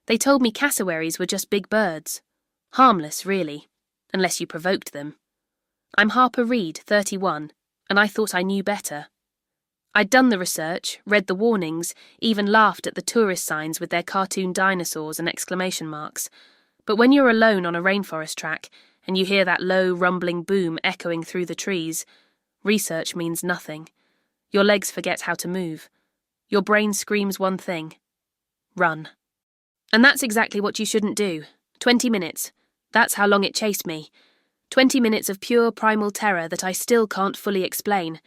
They told me cassowaries were just big birds. Harmless, really, unless you provoked them. I'm Harper Reed, 31, and I thought I knew better. I'd done the research, read the warnings, even laughed at the tourist signs with their cartoon dinosaurs and exclamation marks. But when you're alone on a rainforest track and you hear that low, rumbling boom echoing through the trees, research means nothing. Your legs forget how to move. Your brain screams one thing: run. And that's exactly what you shouldn't do. 20 minutes. That's how long it chased me. 20 minutes of pure primal terror that I still can't fully explain.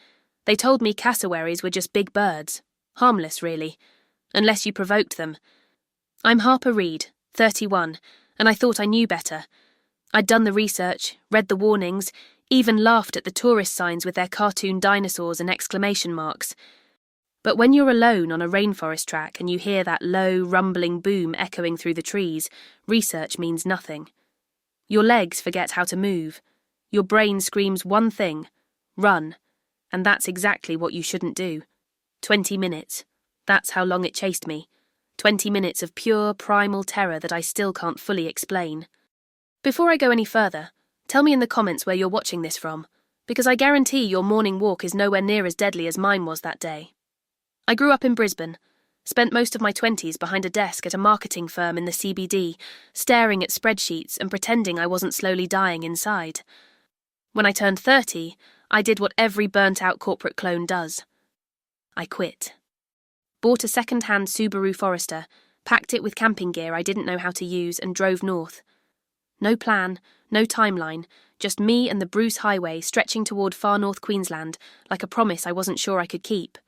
They told me cassowaries were just big birds. Harmless, really, unless you provoked them. I'm Harper Reed, 31, and I thought I knew better. I'd done the research, read the warnings, even laughed at the tourist signs with their cartoon dinosaurs and exclamation marks. But when you're alone on a rainforest track and you hear that low, rumbling boom echoing through the trees, research means nothing. Your legs forget how to move. Your brain screams one thing: run. And that's exactly what you shouldn't do. 20 minutes. That's how long it chased me. 20 minutes of pure, primal terror that I still can't fully explain. Before I go any further, tell me in the comments where you're watching this from, because I guarantee your morning walk is nowhere near as deadly as mine was that day. I grew up in Brisbane, spent most of my 20s behind a desk at a marketing firm in the CBD, staring at spreadsheets and pretending I wasn't slowly dying inside. When I turned 30, I did what every burnt-out corporate clone does. I quit. Bought a second-hand Subaru Forester, packed it with camping gear I didn't know how to use, and drove north. No plan, no timeline, just me and the Bruce Highway stretching toward far north Queensland like a promise I wasn't sure I could keep.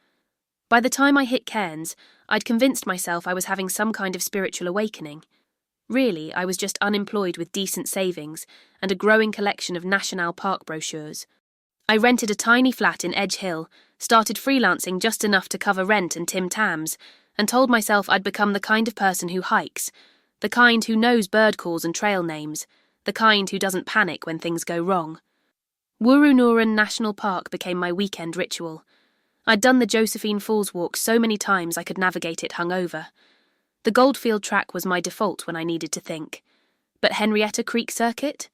By the time I hit Cairns, I'd convinced myself I was having some kind of spiritual awakening. Really, I was just unemployed with decent savings and a growing collection of national park brochures. I rented a tiny flat in Edge Hill, started freelancing just enough to cover rent and Tim Tams, and told myself I'd become the kind of person who hikes, the kind who knows bird calls and trail names, the kind who doesn't panic when things go wrong. Wooroonuran National Park became my weekend ritual. I'd done the Josephine Falls walk so many times I could navigate it hungover. The Goldfield track was my default when I needed to think. But Henrietta Creek Circuit?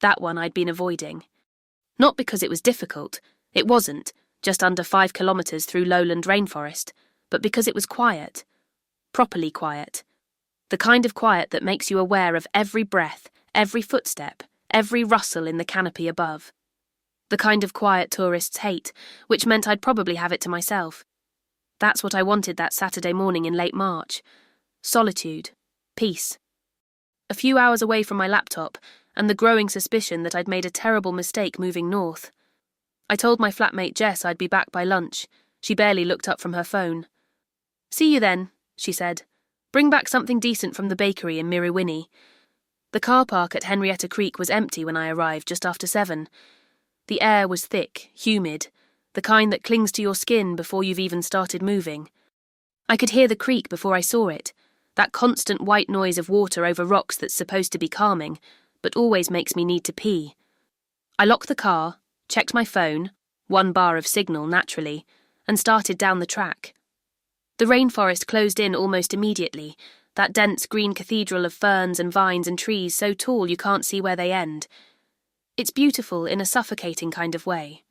That one I'd been avoiding. Not because it was difficult, it wasn't, just under 5 kilometres through lowland rainforest, but because it was quiet. Properly quiet. The kind of quiet that makes you aware of every breath, every footstep, every rustle in the canopy above. The kind of quiet tourists hate, which meant I'd probably have it to myself. That's what I wanted that Saturday morning in late March. Solitude. Peace. A few hours away from my laptop, and the growing suspicion that I'd made a terrible mistake moving north. I told my flatmate Jess I'd be back by lunch. She barely looked up from her phone. "See you then," she said. "Bring back something decent from the bakery in Miriwini." The car park at Henrietta Creek was empty when I arrived just after 7. The air was thick, humid, the kind that clings to your skin before you've even started moving. I could hear the creek before I saw it, that constant white noise of water over rocks that's supposed to be calming, but always makes me need to pee. I locked the car, checked my phone, 1 bar of signal naturally, and started down the track. The rainforest closed in almost immediately, that dense green cathedral of ferns and vines and trees so tall you can't see where they end. It's beautiful in a suffocating kind of way.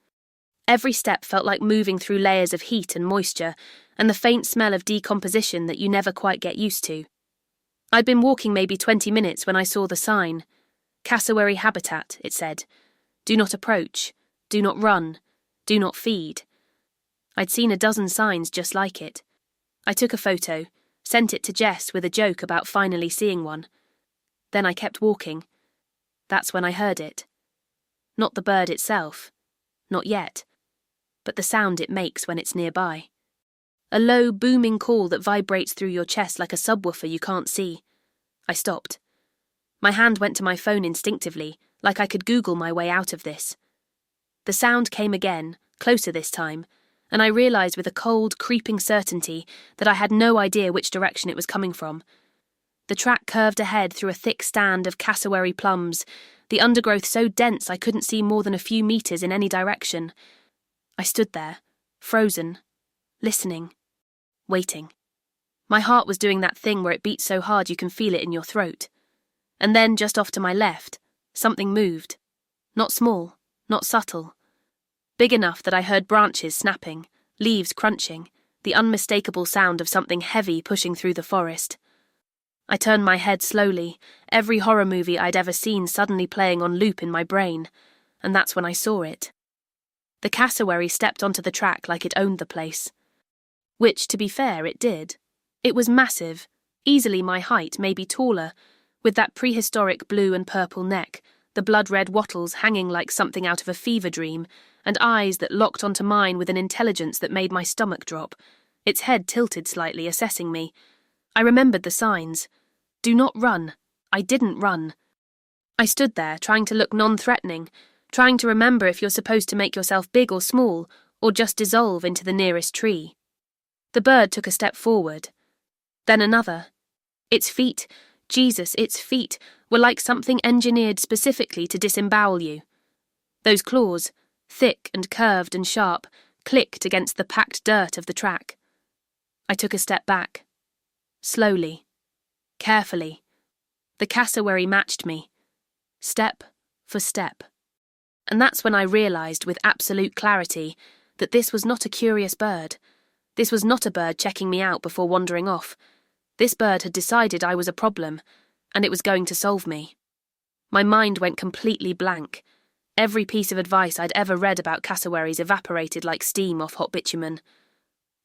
Every step felt like moving through layers of heat and moisture, and the faint smell of decomposition that you never quite get used to. I'd been walking maybe 20 minutes when I saw the sign. Cassowary habitat, it said. Do not approach. Do not run. Do not feed. I'd seen a dozen signs just like it. I took a photo, sent it to Jess with a joke about finally seeing one. Then I kept walking. That's when I heard it. Not the bird itself. Not yet. But the sound it makes when it's nearby. A low, booming call that vibrates through your chest like a subwoofer you can't see. I stopped. My hand went to my phone instinctively, like I could Google my way out of this. The sound came again, closer this time, and I realised with a cold, creeping certainty that I had no idea which direction it was coming from. The track curved ahead through a thick stand of cassowary plums, the undergrowth so dense I couldn't see more than a few metres in any direction. I stood there, frozen, listening, waiting. My heart was doing that thing where it beats so hard you can feel it in your throat. And then, just off to my left, something moved. Not small, not subtle. Big enough that I heard branches snapping, leaves crunching, the unmistakable sound of something heavy pushing through the forest. I turned my head slowly, every horror movie I'd ever seen suddenly playing on loop in my brain, and that's when I saw it. The cassowary stepped onto the track like it owned the place. Which, to be fair, it did. It was massive, easily my height, maybe taller, with that prehistoric blue and purple neck, the blood-red wattles hanging like something out of a fever dream, and eyes that locked onto mine with an intelligence that made my stomach drop, its head tilted slightly, assessing me. I remembered the signs. Do not run. I didn't run. I stood there, trying to look non-threatening, trying to remember if you're supposed to make yourself big or small, or just dissolve into the nearest tree. The bird took a step forward. Then another. Its feet, Jesus, its feet, were like something engineered specifically to disembowel you. Those claws, thick and curved and sharp, clicked against the packed dirt of the track. I took a step back. Slowly. Carefully. The cassowary matched me. Step for step. And that's when I realised with absolute clarity that this was not a curious bird. This was not a bird checking me out before wandering off. This bird had decided I was a problem, and it was going to solve me. My mind went completely blank. Every piece of advice I'd ever read about cassowaries evaporated like steam off hot bitumen.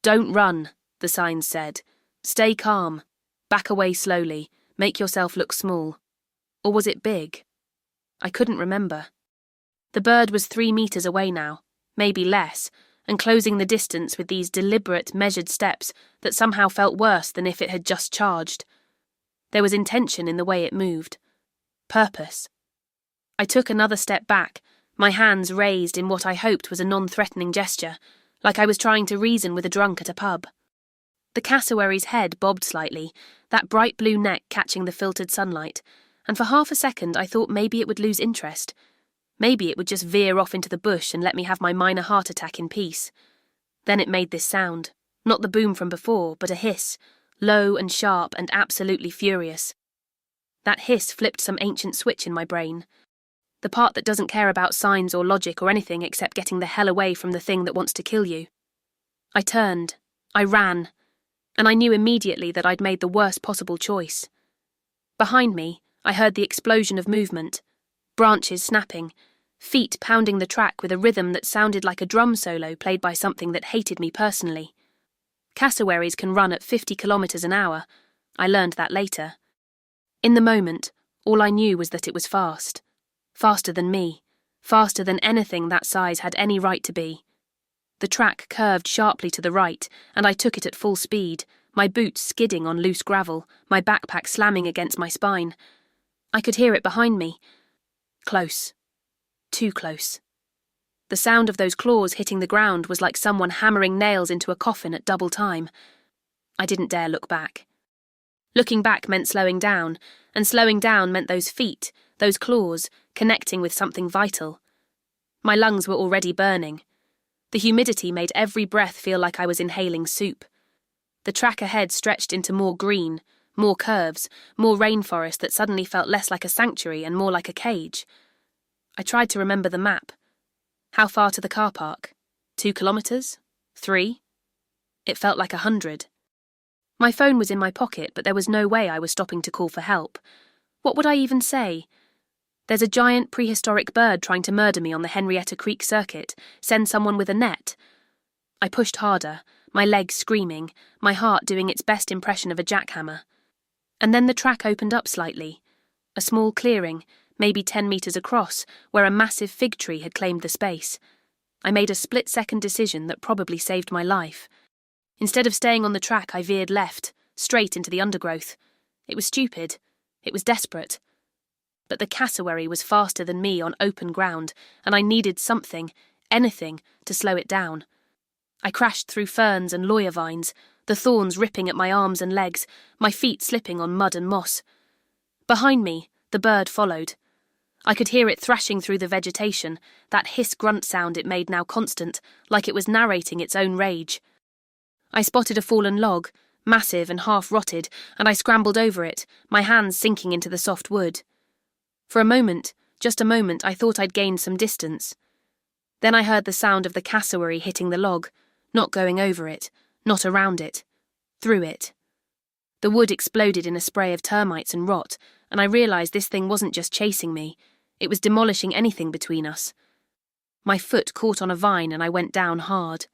Don't run, the signs said. Stay calm. Back away slowly. Make yourself look small. Or was it big? I couldn't remember. The bird was 3 meters away now, maybe less, and closing the distance with these deliberate, measured steps that somehow felt worse than if it had just charged. There was intention in the way it moved. Purpose. I took another step back, my hands raised in what I hoped was a non-threatening gesture, like I was trying to reason with a drunk at a pub. The cassowary's head bobbed slightly, that bright blue neck catching the filtered sunlight, and for half a second I thought maybe it would lose interest. Maybe it would just veer off into the bush and let me have my minor heart attack in peace. Then it made this sound, not the boom from before, but a hiss, low and sharp and absolutely furious. That hiss flipped some ancient switch in my brain. The part that doesn't care about signs or logic or anything except getting the hell away from the thing that wants to kill you. I turned. I ran. And I knew immediately that I'd made the worst possible choice. Behind me, I heard the explosion of movement. Branches snapping, feet pounding the track with a rhythm that sounded like a drum solo played by something that hated me personally. Cassowaries can run at 50 kilometers an hour. I learned that later. In the moment, all I knew was that it was fast. Faster than me. Faster than anything that size had any right to be. The track curved sharply to the right, and I took it at full speed, my boots skidding on loose gravel, my backpack slamming against my spine. I could hear it behind me. Close. Too close. The sound of those claws hitting the ground was like someone hammering nails into a coffin at double time. I didn't dare look back. Looking back meant slowing down, and slowing down meant those feet, those claws, connecting with something vital. My lungs were already burning. The humidity made every breath feel like I was inhaling soup. The track ahead stretched into more green, more curves, more rainforest that suddenly felt less like a sanctuary and more like a cage. I tried to remember the map. How far to the car park? 2 kilometers? 3? It felt like 100. My phone was in my pocket, but there was no way I was stopping to call for help. What would I even say? There's a giant prehistoric bird trying to murder me on the Henrietta Creek circuit. Send someone with a net. I pushed harder, my legs screaming, my heart doing its best impression of a jackhammer. And then the track opened up slightly. A small clearing, maybe 10 meters across, where a massive fig tree had claimed the space. I made a split-second decision that probably saved my life. Instead of staying on the track, I veered left, straight into the undergrowth. It was stupid. It was desperate. But the cassowary was faster than me on open ground, and I needed something, anything, to slow it down. I crashed through ferns and lawyer vines, the thorns ripping at my arms and legs, my feet slipping on mud and moss. Behind me, the bird followed. I could hear it thrashing through the vegetation, that hiss-grunt sound it made now constant, like it was narrating its own rage. I spotted a fallen log, massive and half-rotted, and I scrambled over it, my hands sinking into the soft wood. For a moment, just a moment, I thought I'd gained some distance. Then I heard the sound of the cassowary hitting the log, not going over it, not around it, through it. The wood exploded in a spray of termites and rot, and I realised this thing wasn't just chasing me, it was demolishing anything between us. My foot caught on a vine and I went down hard.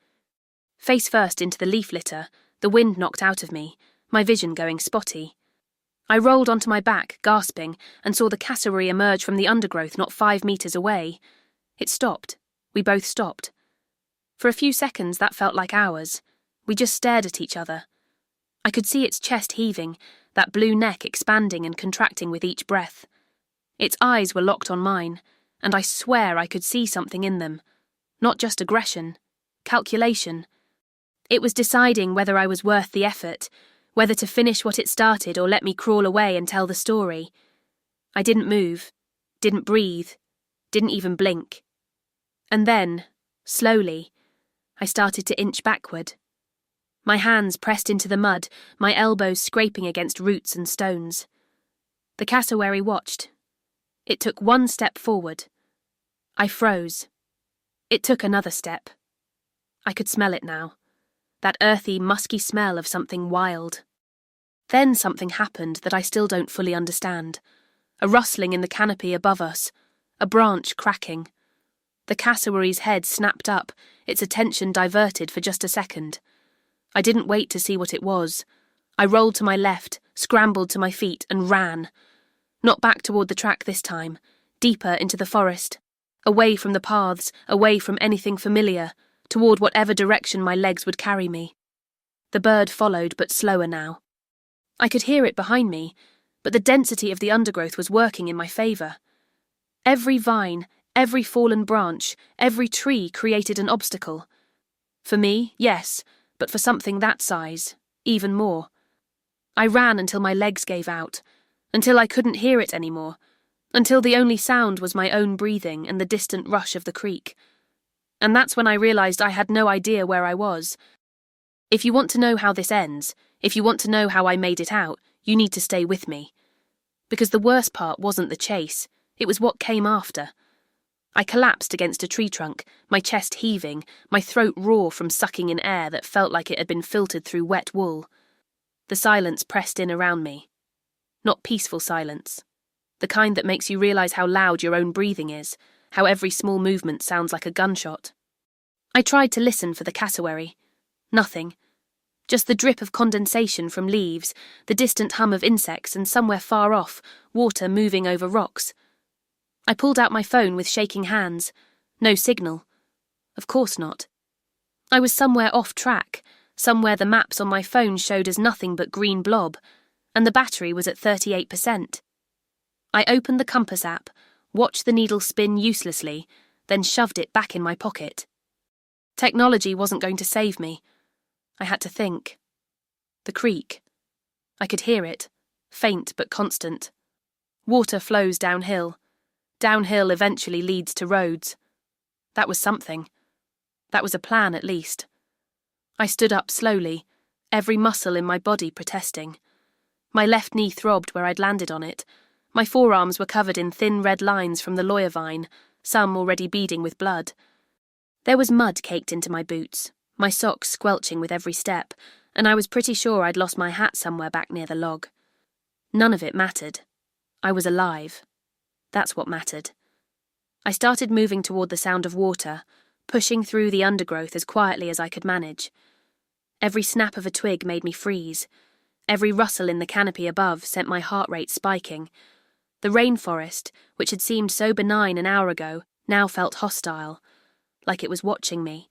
Face first into the leaf litter, the wind knocked out of me, my vision going spotty. I rolled onto my back, gasping, and saw the cassowary emerge from the undergrowth not 5 metres away. It stopped. We both stopped. For a few seconds that felt like hours. We just stared at each other. I could see its chest heaving, that blue neck expanding and contracting with each breath. Its eyes were locked on mine, and I swear I could see something in them. Not just aggression, calculation. It was deciding whether I was worth the effort, whether to finish what it started or let me crawl away and tell the story. I didn't move, didn't breathe, didn't even blink. And then, slowly, I started to inch backward. My hands pressed into the mud, my elbows scraping against roots and stones. The cassowary watched. It took one step forward. I froze. It took another step. I could smell it now. That earthy, musky smell of something wild. Then something happened that I still don't fully understand. A rustling in the canopy above us, a branch cracking. The cassowary's head snapped up, its attention diverted for just a second. I didn't wait to see what it was. I rolled to my left, scrambled to my feet, and ran. Not back toward the track this time, deeper into the forest, away from the paths, away from anything familiar, toward whatever direction my legs would carry me. The bird followed, but slower now. I could hear it behind me, but the density of the undergrowth was working in my favour. Every vine, every fallen branch, every tree created an obstacle. For me, yes, but for something that size, even more. I ran until my legs gave out, until I couldn't hear it anymore, until the only sound was my own breathing and the distant rush of the creek. And that's when I realised I had no idea where I was. If you want to know how this ends, if you want to know how I made it out, you need to stay with me. Because the worst part wasn't the chase, it was what came after. I collapsed against a tree trunk, my chest heaving, my throat raw from sucking in air that felt like it had been filtered through wet wool. The silence pressed in around me. Not peaceful silence. The kind that makes you realise how loud your own breathing is, how every small movement sounds like a gunshot. I tried to listen for the cassowary. Nothing. Just the drip of condensation from leaves, the distant hum of insects, and somewhere far off, water moving over rocks. I pulled out my phone with shaking hands. No signal. Of course not. I was somewhere off track, somewhere the maps on my phone showed as nothing but green blob, and the battery was at 38%. I opened the compass app, watched the needle spin uselessly, then shoved it back in my pocket. Technology wasn't going to save me. I had to think. The creek. I could hear it, faint but constant. Water flows downhill. Downhill eventually leads to roads. That was something. That was a plan, at least. I stood up slowly, every muscle in my body protesting. My left knee throbbed where I'd landed on it. My forearms were covered in thin red lines from the lawyer vine, some already beading with blood. There was mud caked into my boots, my socks squelching with every step, and I was pretty sure I'd lost my hat somewhere back near the log. None of it mattered. I was alive. That's what mattered. I started moving toward the sound of water, pushing through the undergrowth as quietly as I could manage. Every snap of a twig made me freeze. Every rustle in the canopy above sent my heart rate spiking. The rainforest, which had seemed so benign an hour ago, now felt hostile, like it was watching me,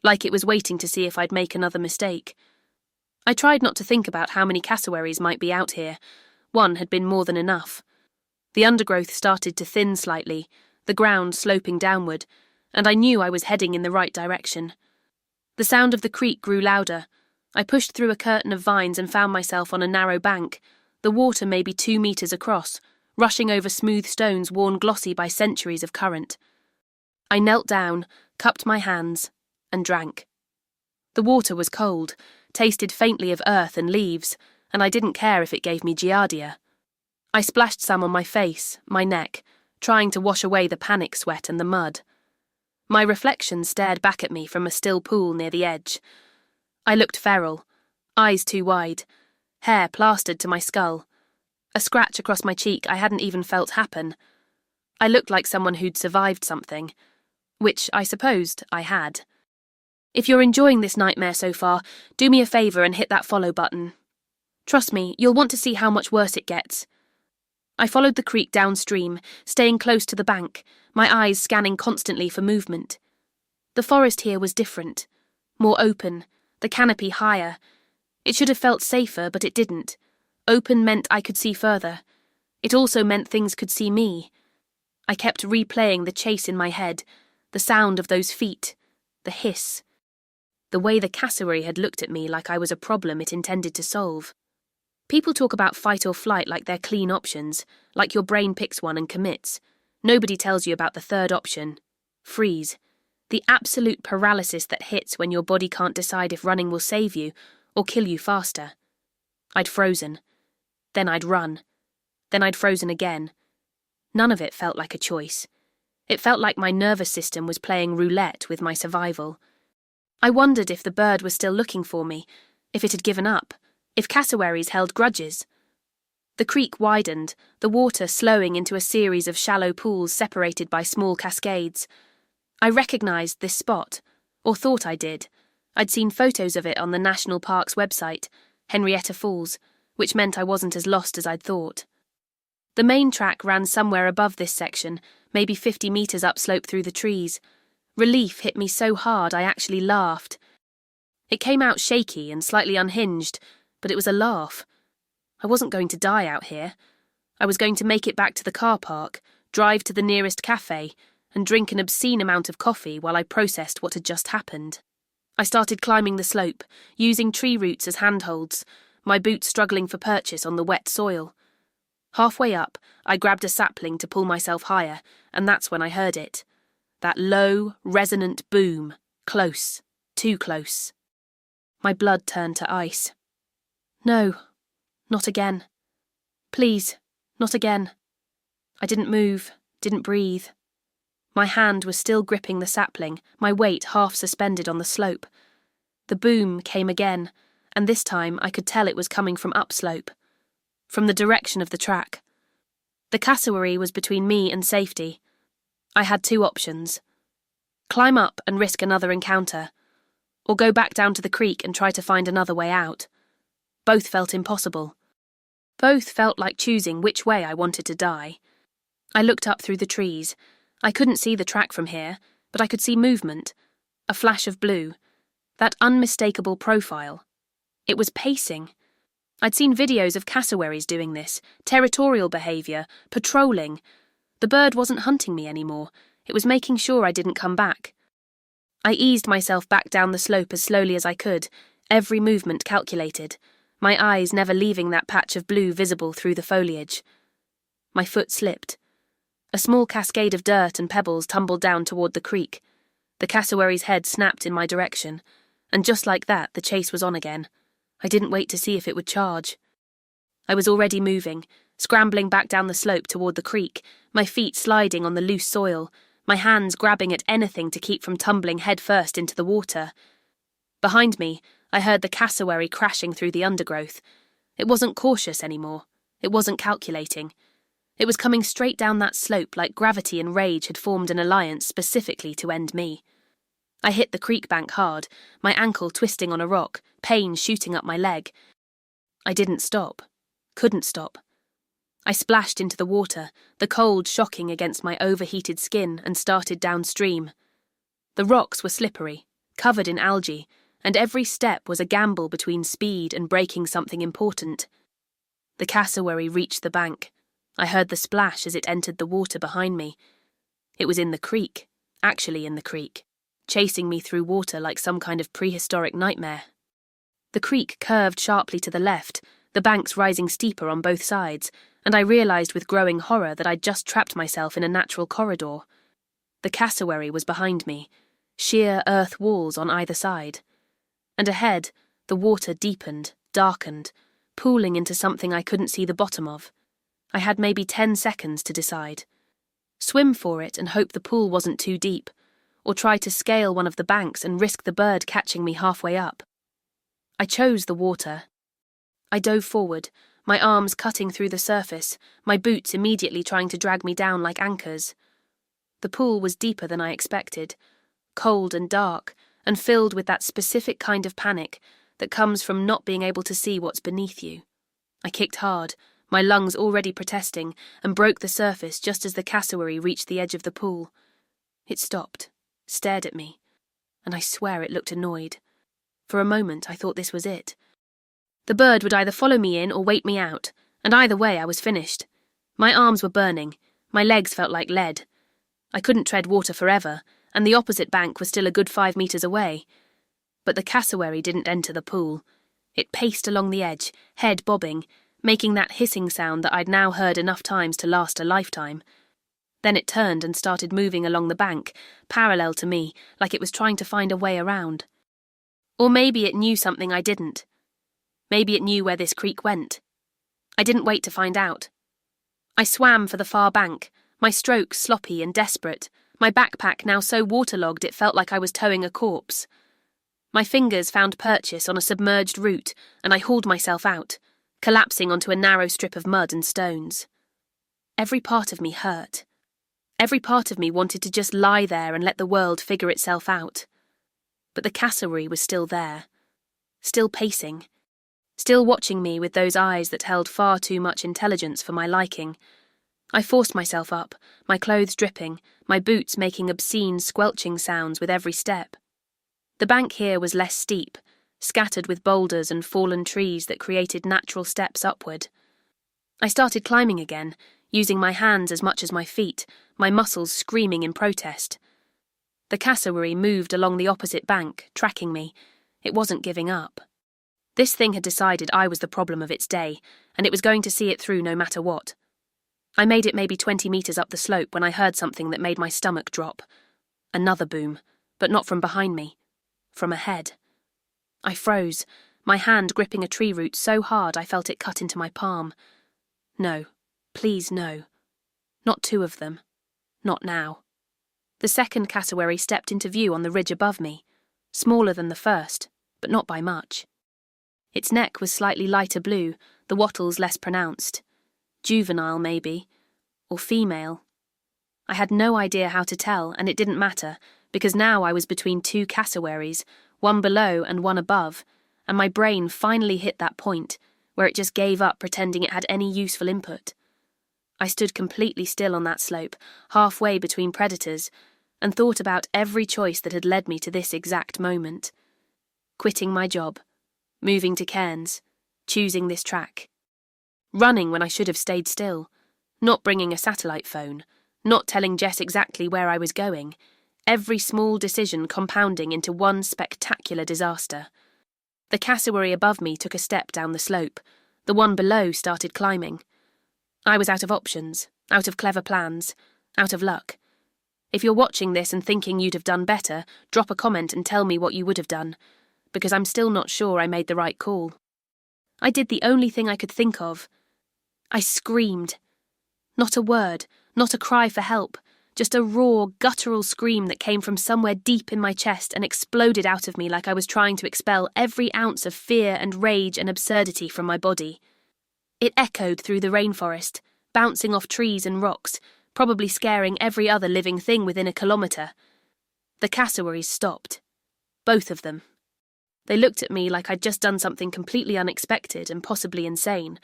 like it was waiting to see if I'd make another mistake. I tried not to think about how many cassowaries might be out here. One had been more than enough. The undergrowth started to thin slightly, the ground sloping downward, and I knew I was heading in the right direction. The sound of the creek grew louder. I pushed through a curtain of vines and found myself on a narrow bank, the water maybe 2 meters across, rushing over smooth stones worn glossy by centuries of current. I knelt down, cupped my hands, and drank. The water was cold, tasted faintly of earth and leaves, and I didn't care if it gave me giardia. I splashed some on my face, my neck, trying to wash away the panic sweat and the mud. My reflection stared back at me from a still pool near the edge. I looked feral, eyes too wide, hair plastered to my skull. A scratch across my cheek I hadn't even felt happen. I looked like someone who'd survived something, which I supposed I had. If you're enjoying this nightmare so far, do me a favour and hit that follow button. Trust me, you'll want to see how much worse it gets. I followed the creek downstream, staying close to the bank, my eyes scanning constantly for movement. The forest here was different, more open, the canopy higher. It should have felt safer, but it didn't. Open meant I could see further. It also meant things could see me. I kept replaying the chase in my head, the sound of those feet, the hiss, the way the cassowary had looked at me like I was a problem it intended to solve. People talk about fight or flight like they're clean options, like your brain picks one and commits. Nobody tells you about the third option, freeze, the absolute paralysis that hits when your body can't decide if running will save you or kill you faster. I'd frozen. Then I'd run. Then I'd frozen again. None of it felt like a choice. It felt like my nervous system was playing roulette with my survival. I wondered if the bird was still looking for me, if it had given up, if cassowaries held grudges. The creek widened, the water slowing into a series of shallow pools separated by small cascades. I recognised this spot, or thought I did. I'd seen photos of it on the National Park's website, Henrietta Falls, which meant I wasn't as lost as I'd thought. The main track ran somewhere above this section, maybe 50 metres upslope through the trees. Relief hit me so hard I actually laughed. It came out shaky and slightly unhinged, but it was a laugh. I wasn't going to die out here. I was going to make it back to the car park, drive to the nearest cafe, and drink an obscene amount of coffee while I processed what had just happened. I started climbing the slope, using tree roots as handholds, my boots struggling for purchase on the wet soil. Halfway up, I grabbed a sapling to pull myself higher, and that's when I heard it. That low, resonant boom, close, too close. My blood turned to ice. No, not again. Please, not again. I didn't move, didn't breathe. My hand was still gripping the sapling, my weight half suspended on the slope. The boom came again, and this time I could tell it was coming from upslope, from the direction of the track. The cassowary was between me and safety. I had two options. Climb up and risk another encounter, or go back down to the creek and try to find another way out. Both felt impossible. Both felt like choosing which way I wanted to die. I looked up through the trees. I couldn't see the track from here, but I could see movement, a flash of blue, that unmistakable profile. It was pacing. I'd seen videos of cassowaries doing this, territorial behaviour, patrolling. The bird wasn't hunting me anymore. It was making sure I didn't come back. I eased myself back down the slope as slowly as I could, every movement calculated, my eyes never leaving that patch of blue visible through the foliage. My foot slipped. A small cascade of dirt and pebbles tumbled down toward the creek. The cassowary's head snapped in my direction, and just like that, the chase was on again. I didn't wait to see if it would charge. I was already moving, scrambling back down the slope toward the creek, my feet sliding on the loose soil, my hands grabbing at anything to keep from tumbling headfirst into the water. Behind me, I heard the cassowary crashing through the undergrowth. It wasn't cautious anymore. It wasn't calculating. It was coming straight down that slope like gravity and rage had formed an alliance specifically to end me. I hit the creek bank hard, my ankle twisting on a rock, pain shooting up my leg. I didn't stop. Couldn't stop. I splashed into the water, the cold shocking against my overheated skin, and started downstream. The rocks were slippery, covered in algae, and every step was a gamble between speed and breaking something important. The cassowary reached the bank. I heard the splash as it entered the water behind me. It was in the creek, actually in the creek, chasing me through water like some kind of prehistoric nightmare. The creek curved sharply to the left, the banks rising steeper on both sides, and I realised with growing horror that I'd just trapped myself in a natural corridor. The cassowary was behind me, sheer earth walls on either side. And ahead, The water deepened, darkened, pooling into something I couldn't see the bottom of. I had maybe 10 seconds to decide. Swim for it and hope the pool wasn't too deep, or try to scale one of the banks and risk the bird catching me halfway up. I chose the water. I dove forward, my arms cutting through the surface, my boots immediately trying to drag me down like anchors. The pool was deeper than I expected, cold and dark, and filled with that specific kind of panic that comes from not being able to see what's beneath you. I kicked hard, my lungs already protesting, and broke the surface just as the cassowary reached the edge of the pool. It stopped, stared at me, and I swear it looked annoyed. For a moment I thought this was it. The bird would either follow me in or wait me out, and either way I was finished. My arms were burning, my legs felt like lead. I couldn't tread water forever, and the opposite bank was still a good 5 meters away. But the cassowary didn't enter the pool. It paced along the edge, head bobbing, making that hissing sound that I'd now heard enough times to last a lifetime. Then it turned and started moving along the bank, parallel to me, like it was trying to find a way around. Or maybe it knew something I didn't. Maybe it knew where this creek went. I didn't wait to find out. I swam for the far bank, my strokes sloppy and desperate, my backpack now so waterlogged it felt like I was towing a corpse. My fingers found purchase on a submerged root, and I hauled myself out, collapsing onto a narrow strip of mud and stones. Every part of me hurt. Every part of me wanted to just lie there and let the world figure itself out. But the cassowary was still there, still pacing, still watching me with those eyes that held far too much intelligence for my liking. I forced myself up, my clothes dripping, my boots making obscene squelching sounds with every step. The bank here was less steep, scattered with boulders and fallen trees that created natural steps upward. I started climbing again, using my hands as much as my feet, my muscles screaming in protest. The cassowary moved along the opposite bank, tracking me. It wasn't giving up. This thing had decided I was the problem of its day, and it was going to see it through no matter what. I made it maybe 20 meters up the slope when I heard something that made my stomach drop. Another boom, but not from behind me. From ahead. I froze, my hand gripping a tree root so hard I felt it cut into my palm. No, please no. Not 2 of them. Not now. The second cassowary stepped into view on the ridge above me, smaller than the first, but not by much. Its neck was slightly lighter blue, the wattles less pronounced. Juvenile, maybe, or female. I had no idea how to tell, and it didn't matter, because now I was between 2 cassowaries, one below and one above, and my brain finally hit that point where it just gave up pretending it had any useful input. I stood completely still on that slope, halfway between predators, and thought about every choice that had led me to this exact moment. Quitting my job, moving to Cairns, choosing this track. Running when I should have stayed still, not bringing a satellite phone, not telling Jess exactly where I was going, every small decision compounding into one spectacular disaster. The cassowary above me took a step down the slope, the one below started climbing. I was out of options, out of clever plans, out of luck. If you're watching this and thinking you'd have done better, drop a comment and tell me what you would have done, because I'm still not sure I made the right call. I did the only thing I could think of. I screamed. Not a word, not a cry for help, just a raw, guttural scream that came from somewhere deep in my chest and exploded out of me like I was trying to expel every ounce of fear and rage and absurdity from my body. It echoed through the rainforest, bouncing off trees and rocks, probably scaring every other living thing within a kilometre. The cassowaries stopped. Both of them. They looked at me like I'd just done something completely unexpected and possibly insane,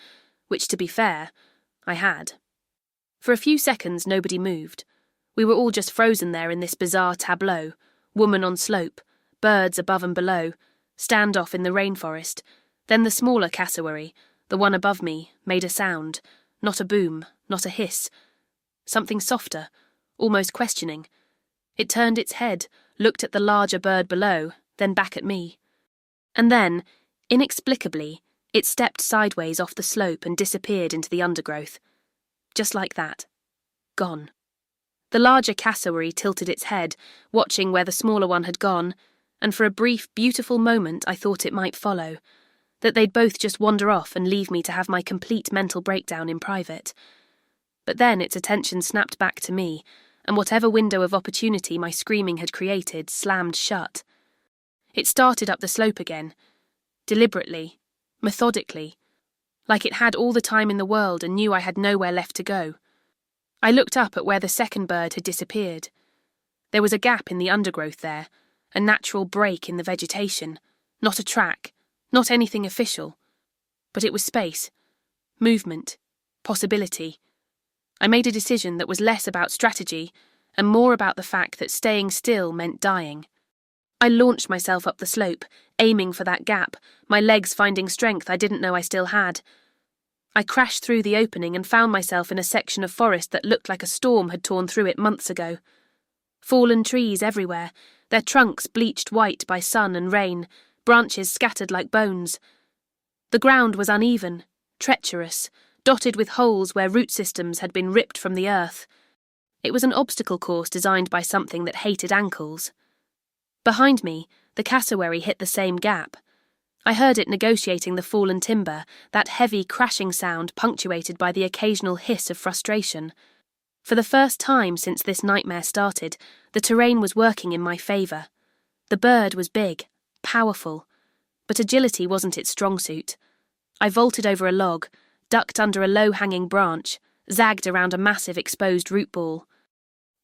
which, to be fair, I had. For a few seconds nobody moved. We were all just frozen there in this bizarre tableau, woman on slope, birds above and below, standoff in the rainforest. Then the smaller cassowary, the one above me, made a sound, not a boom, not a hiss. Something softer, almost questioning. It turned its head, looked at the larger bird below, then back at me. And then, inexplicably, it stepped sideways off the slope and disappeared into the undergrowth. Just like that. Gone. The larger cassowary tilted its head, watching where the smaller one had gone, and for a brief, beautiful moment I thought it might follow, that they'd both just wander off and leave me to have my complete mental breakdown in private. But then its attention snapped back to me, and whatever window of opportunity my screaming had created slammed shut. It started up the slope again, deliberately, methodically, like it had all the time in the world and knew I had nowhere left to go. I looked up at where the second bird had disappeared. There was a gap in the undergrowth there, a natural break in the vegetation, not a track, not anything official. But it was space, movement, possibility. I made a decision that was less about strategy and more about the fact that staying still meant dying. I launched myself up the slope, aiming for that gap, my legs finding strength I didn't know I still had. I crashed through the opening and found myself in a section of forest that looked like a storm had torn through it months ago. Fallen trees everywhere, their trunks bleached white by sun and rain, branches scattered like bones. The ground was uneven, treacherous, dotted with holes where root systems had been ripped from the earth. It was an obstacle course designed by something that hated ankles. Behind me, the cassowary hit the same gap. I heard it negotiating the fallen timber, that heavy crashing sound punctuated by the occasional hiss of frustration. For the first time since this nightmare started, the terrain was working in my favour. The bird was big, powerful, but agility wasn't its strong suit. I vaulted over a log, ducked under a low-hanging branch, zagged around a massive exposed root ball.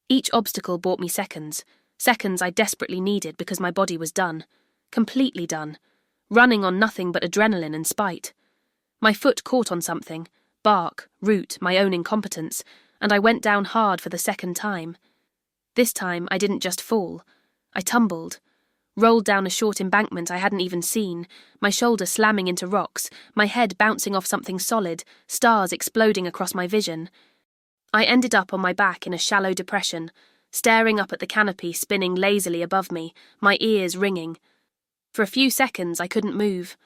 Each obstacle bought me seconds I desperately needed because my body was done, completely done, running on nothing but adrenaline and spite. My foot caught on something, bark, root, my own incompetence, and I went down hard for the second time. This time I didn't just fall. I tumbled, rolled down a short embankment I hadn't even seen, my shoulder slamming into rocks, my head bouncing off something solid, stars exploding across my vision. I ended up on my back in a shallow depression, staring up at the canopy spinning lazily above me, my ears ringing. For a few seconds I couldn't move,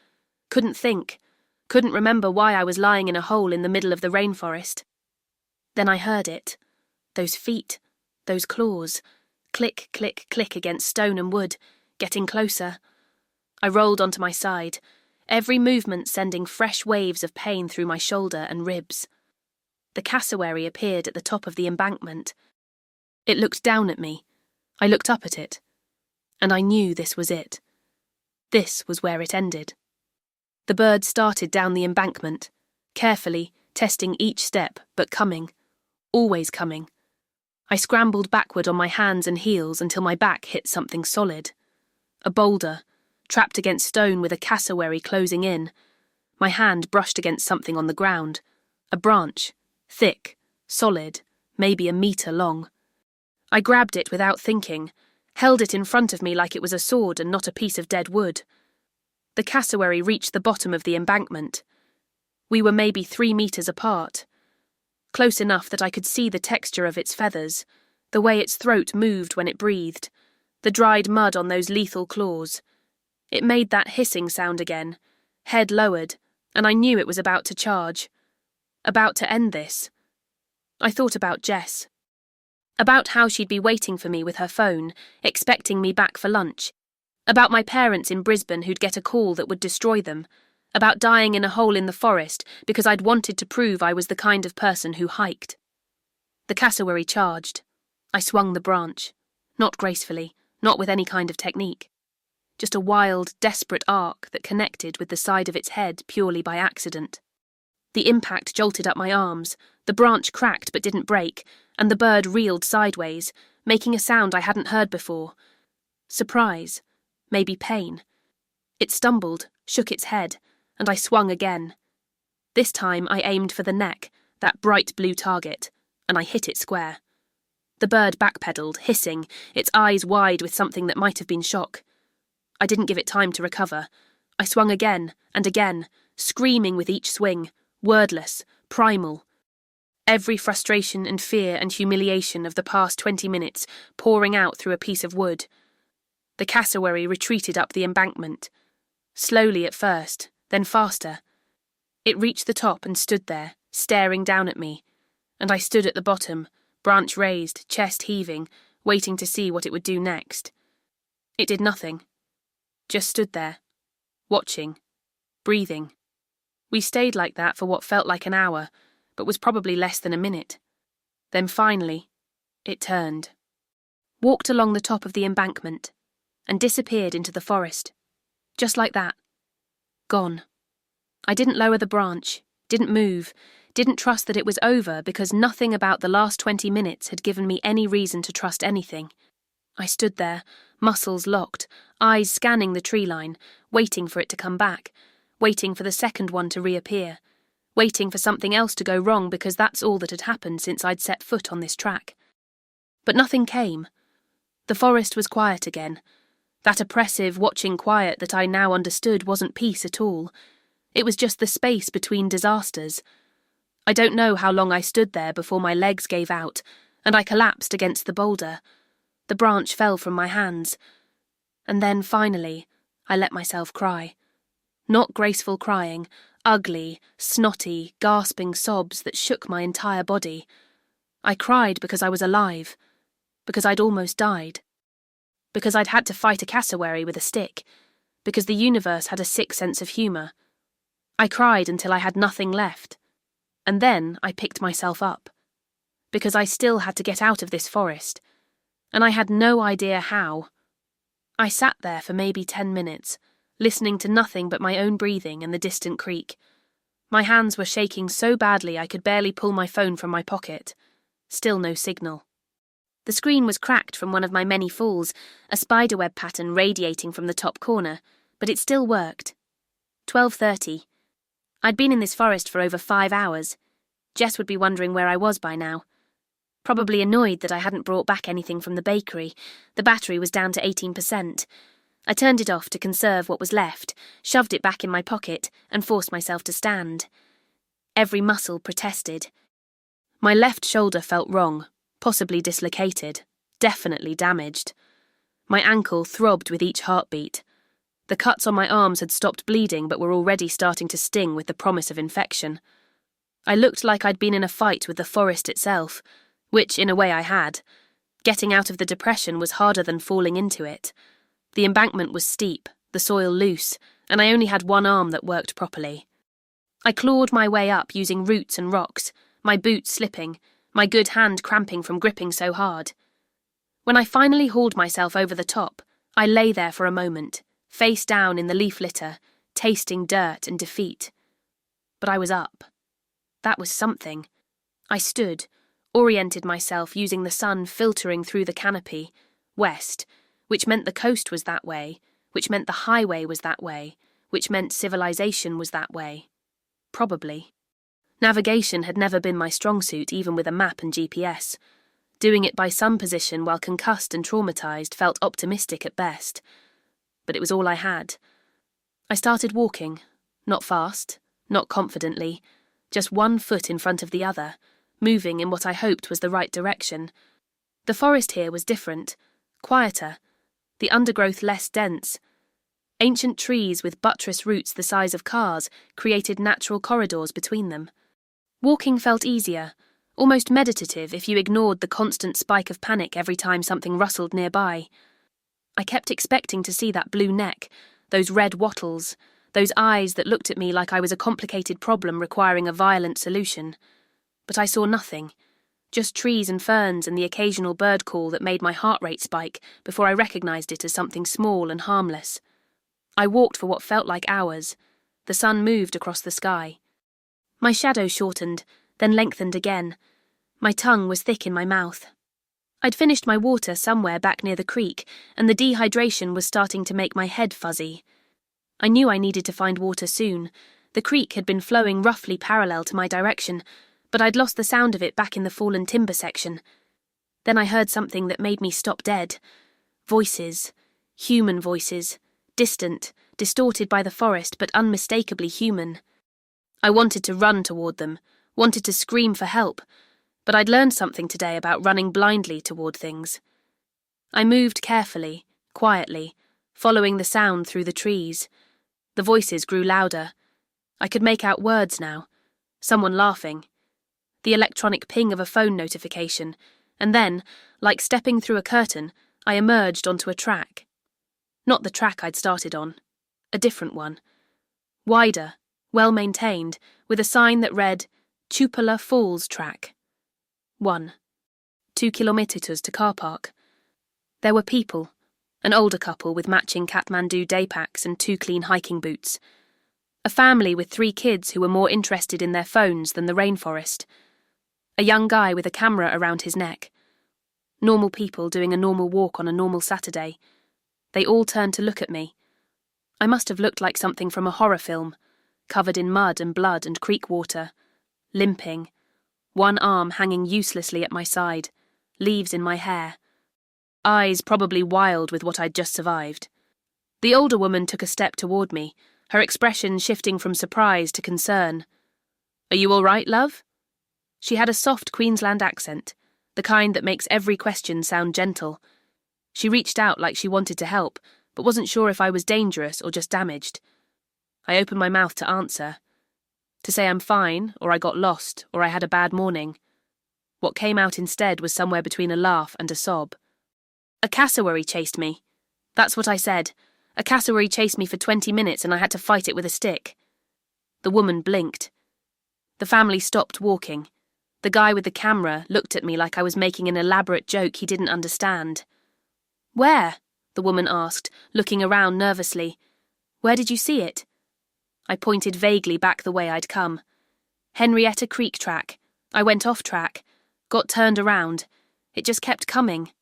couldn't think, couldn't remember why I was lying in a hole in the middle of the rainforest. Then I heard it. Those feet, those claws, click, click, click against stone and wood, getting closer. I rolled onto my side, every movement sending fresh waves of pain through my shoulder and ribs. The cassowary appeared at the top of the embankment. It looked down at me. I looked up at it. And I knew this was it. This was where it ended. The bird started down the embankment, carefully, testing each step, but coming. Always coming. I scrambled backward on my hands and heels until my back hit something solid. A boulder, trapped against stone with a cassowary closing in. My hand brushed against something on the ground. A branch, thick, solid, maybe a metre long. I grabbed it without thinking, held it in front of me like it was a sword and not a piece of dead wood. The cassowary reached the bottom of the embankment. We were maybe 3 metres apart. Close enough that I could see the texture of its feathers, the way its throat moved when it breathed, the dried mud on those lethal claws. It made that hissing sound again, head lowered, and I knew it was about to charge. About to end this. I thought about Jess. About how she'd be waiting for me with her phone, expecting me back for lunch. About my parents in Brisbane who'd get a call that would destroy them. About dying in a hole in the forest because I'd wanted to prove I was the kind of person who hiked. The cassowary charged. I swung the branch. Not gracefully, not with any kind of technique. Just a wild, desperate arc that connected with the side of its head purely by accident. The impact jolted up my arms, the branch cracked but didn't break, and the bird reeled sideways, making a sound I hadn't heard before. Surprise, maybe pain. It stumbled, shook its head, and I swung again. This time I aimed for the neck, that bright blue target, and I hit it square. The bird backpedaled, hissing, its eyes wide with something that might have been shock. I didn't give it time to recover. I swung again and again, screaming with each swing, wordless, primal. Every frustration and fear and humiliation of the past 20 minutes pouring out through a piece of wood. The cassowary retreated up the embankment. Slowly at first, then faster. It reached the top and stood there, staring down at me, and I stood at the bottom, branch raised, chest heaving, waiting to see what it would do next. It did nothing, Just stood there, watching, breathing. We stayed like that for what felt like an hour, but was probably less than a minute. Then finally, it turned, walked along the top of the embankment, and disappeared into the forest. Just like that. Gone. I didn't lower the branch, didn't move, didn't trust that it was over because nothing about the last 20 minutes had given me any reason to trust anything. I stood there, muscles locked, eyes scanning the tree line, waiting for it to come back, waiting for the second one to reappear, waiting for something else to go wrong because that's all that had happened since I'd set foot on this track. But nothing came. The forest was quiet again. That oppressive, watching quiet that I now understood wasn't peace at all. It was just the space between disasters. I don't know how long I stood there before my legs gave out, and I collapsed against the boulder. The branch fell from my hands. And then, finally, I let myself cry. Not graceful crying, ugly, snotty, gasping sobs that shook my entire body. I cried because I was alive, because I'd almost died, because I'd had to fight a cassowary with a stick, because the universe had a sick sense of humour. I cried until I had nothing left, and then I picked myself up, because I still had to get out of this forest, and I had no idea how. I sat there for maybe 10 minutes, listening to nothing but my own breathing and the distant creak. My hands were shaking so badly I could barely pull my phone from my pocket. Still no signal. The screen was cracked from one of my many falls, a spiderweb pattern radiating from the top corner, but it still worked. 12:30. I'd been in this forest for over 5 hours. Jess would be wondering where I was by now. Probably annoyed that I hadn't brought back anything from the bakery. The battery was down to 18%. I turned it off to conserve what was left, shoved it back in my pocket, and forced myself to stand. Every muscle protested. My left shoulder felt wrong, possibly dislocated, definitely damaged. My ankle throbbed with each heartbeat. The cuts on my arms had stopped bleeding but were already starting to sting with the promise of infection. I looked like I'd been in a fight with the forest itself, which in a way I had. Getting out of the depression was harder than falling into it. The embankment was steep, the soil loose, and I only had one arm that worked properly. I clawed my way up using roots and rocks, my boots slipping, my good hand cramping from gripping so hard. When I finally hauled myself over the top, I lay there for a moment, face down in the leaf litter, tasting dirt and defeat. But I was up. That was something. I stood, oriented myself using the sun filtering through the canopy, west, which meant the coast was that way, which meant the highway was that way, which meant civilization was that way. Probably. Navigation had never been my strong suit even with a map and GPS. Doing it by some position while concussed and traumatized felt optimistic at best. But it was all I had. I started walking, not fast, not confidently, just one foot in front of the other, moving in what I hoped was the right direction. The forest here was different, quieter, the undergrowth less dense. Ancient trees with buttress roots the size of cars created natural corridors between them. Walking felt easier, almost meditative if you ignored the constant spike of panic every time something rustled nearby. I kept expecting to see that blue neck, those red wattles, those eyes that looked at me like I was a complicated problem requiring a violent solution. But I saw nothing, just trees and ferns and the occasional bird call that made my heart rate spike before I recognized it as something small and harmless. I walked for what felt like hours. The sun moved across the sky. My shadow shortened, then lengthened again. My tongue was thick in my mouth. I'd finished my water somewhere back near the creek, and the dehydration was starting to make my head fuzzy. I knew I needed to find water soon. The creek had been flowing roughly parallel to my direction, but I'd lost the sound of it back in the fallen timber section. Then I heard something that made me stop dead. Voices. Human voices. Distant, distorted by the forest, but unmistakably human. I wanted to run toward them, wanted to scream for help, but I'd learned something today about running blindly toward things. I moved carefully, quietly, following the sound through the trees. The voices grew louder. I could make out words now. Someone laughing. The electronic ping of a phone notification, and then, like stepping through a curtain, I emerged onto a track. Not the track I'd started on. A different one. Wider, well-maintained, with a sign that read, Tupelo Falls Track. 1. 2 kilometers to car park. There were people, an older couple with matching Kathmandu day packs and 2 clean hiking boots. A family with 3 kids who were more interested in their phones than the rainforest. A young guy with a camera around his neck. Normal people doing a normal walk on a normal Saturday. They all turned to look at me. I must have looked like something from a horror film, covered in mud and blood and creek water, limping, one arm hanging uselessly at my side, leaves in my hair, eyes probably wild with what I'd just survived. The older woman took a step toward me, her expression shifting from surprise to concern. "Are you all right, love?" She had a soft Queensland accent, the kind that makes every question sound gentle. She reached out like she wanted to help, but wasn't sure if I was dangerous or just damaged. I opened my mouth to answer. To say I'm fine, or I got lost, or I had a bad morning. What came out instead was somewhere between a laugh and a sob. "A cassowary chased me." That's what I said. A cassowary chased me for 20 minutes and I had to fight it with a stick. The woman blinked. The family stopped walking. The guy with the camera looked at me like I was making an elaborate joke he didn't understand. "Where?" the woman asked, looking around nervously. "Where did you see it?" I pointed vaguely back the way I'd come. Henrietta Creek track. I went off track, got turned around. It just kept coming.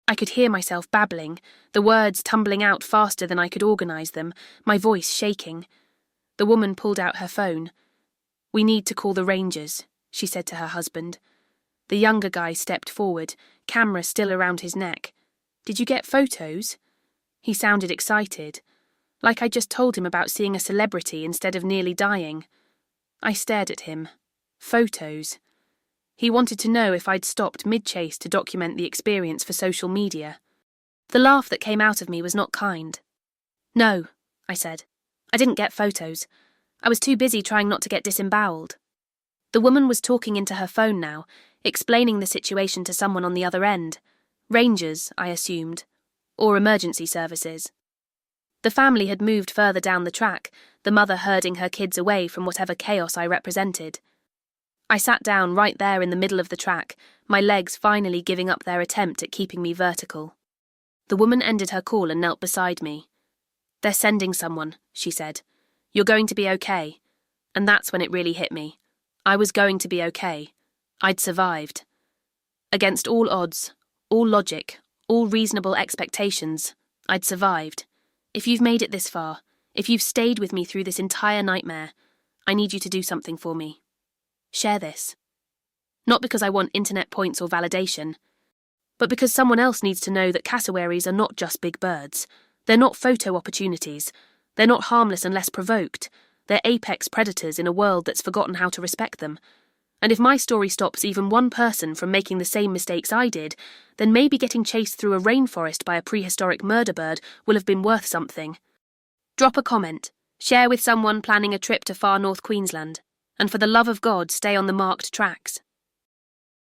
I could hear myself babbling, the words tumbling out faster than I could organise them, my voice shaking. The woman pulled out her phone. "We need to call the rangers," she said to her husband. The younger guy stepped forward, camera still around his neck. "Did you get photos?" He sounded excited, like I'd just told him about seeing a celebrity instead of nearly dying. I stared at him. Photos. He wanted to know if I'd stopped mid-chase to document the experience for social media. The laugh that came out of me was not kind. "No," I said. "I didn't get photos. I was too busy trying not to get disemboweled." The woman was talking into her phone now, explaining the situation to someone on the other end. Rangers, I assumed. Or emergency services. The family had moved further down the track, the mother herding her kids away from whatever chaos I represented. I sat down right there in the middle of the track, my legs finally giving up their attempt at keeping me vertical. The woman ended her call and knelt beside me. "They're sending someone," she said. "You're going to be okay." And that's when it really hit me. I was going to be okay. I'd survived. Against all odds, all logic, all reasonable expectations, I'd survived. If you've made it this far, if you've stayed with me through this entire nightmare, I need you to do something for me. Share this. Not because I want internet points or validation, but because someone else needs to know that cassowaries are not just big birds. They're not photo opportunities. They're not harmless unless provoked. They're apex predators in a world that's forgotten how to respect them. And if my story stops even one person from making the same mistakes I did, then maybe getting chased through a rainforest by a prehistoric murder bird will have been worth something. Drop a comment. Share with someone planning a trip to far north Queensland. And for the love of God, stay on the marked tracks.